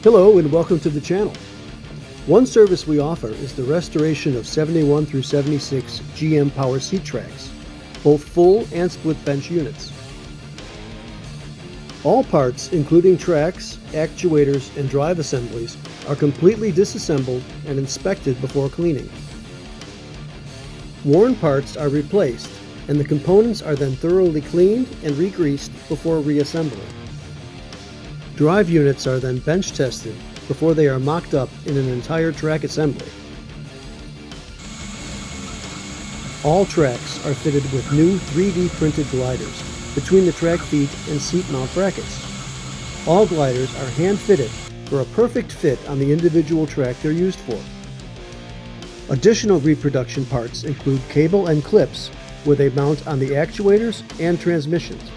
Hello and welcome to the channel. One service we offer is the restoration of 71 through 76 GM power seat tracks, both full and split bench units. All parts, including tracks, actuators, and drive assemblies, are completely disassembled and inspected before cleaning. Worn parts are replaced, and the components are then thoroughly cleaned and re-greased before reassembling. Drive units are then bench tested before they are mocked up in an entire track assembly. All tracks are fitted with new 3D printed gliders between the track feet and seat mount brackets. All gliders are hand fitted for a perfect fit on the individual track they're used for. Additional reproduction parts include cable and clips where they mount on the actuators and transmissions.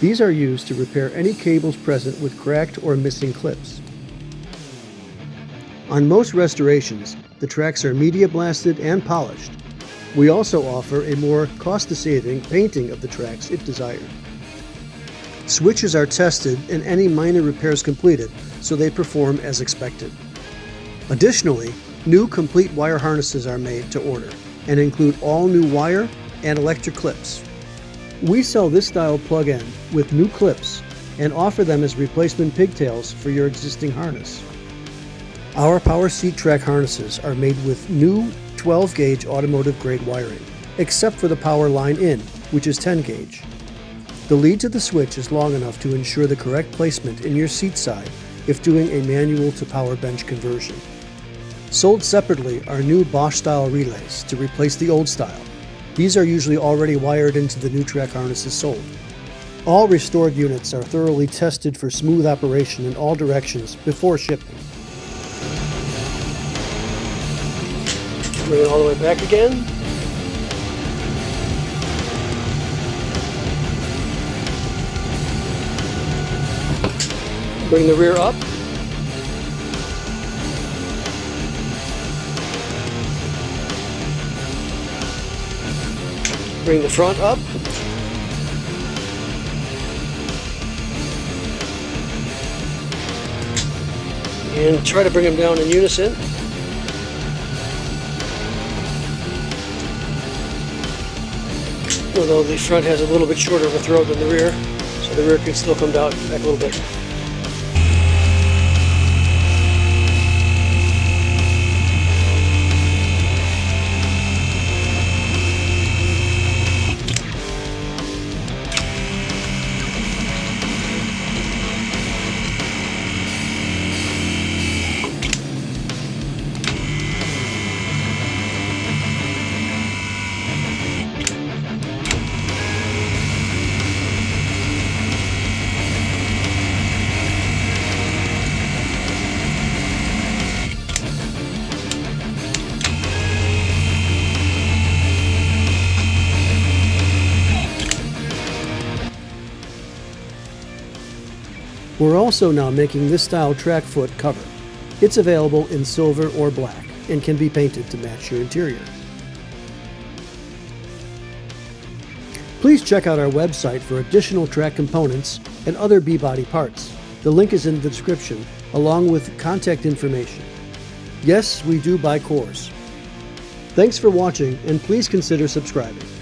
These are used to repair any cables present with cracked or missing clips. On most restorations, the tracks are media blasted and polished. We also offer a more cost-saving painting of the tracks if desired. Switches are tested and any minor repairs completed so they perform as expected. Additionally, new complete wire harnesses are made to order and include all new wire and electric clips. We sell this style plug-in with new clips and offer them as replacement pigtails for your existing harness. Our power seat track harnesses are made with new 12-gauge automotive-grade wiring, except for the power line in, which is 10-gauge. The lead to the switch is long enough to ensure the correct placement in your seat side if doing a manual to power bench conversion. Sold separately are new Bosch-style relays to replace the old style. These are usually already wired into the new track harnesses sold. All restored units are thoroughly tested for smooth operation in all directions before shipping. Bring it all the way back again. Bring the rear up. Bring the front up. And try to bring them down in unison. Although the front has a little bit shorter of a throat than the rear, so the rear can still come down back a little bit. We're also now making this style track foot cover. It's available in silver or black and can be painted to match your interior. Please check out our website for additional track components and other B-body parts. The link is in the description, along with contact information. Yes, we do buy cores. Thanks for watching, and please consider subscribing.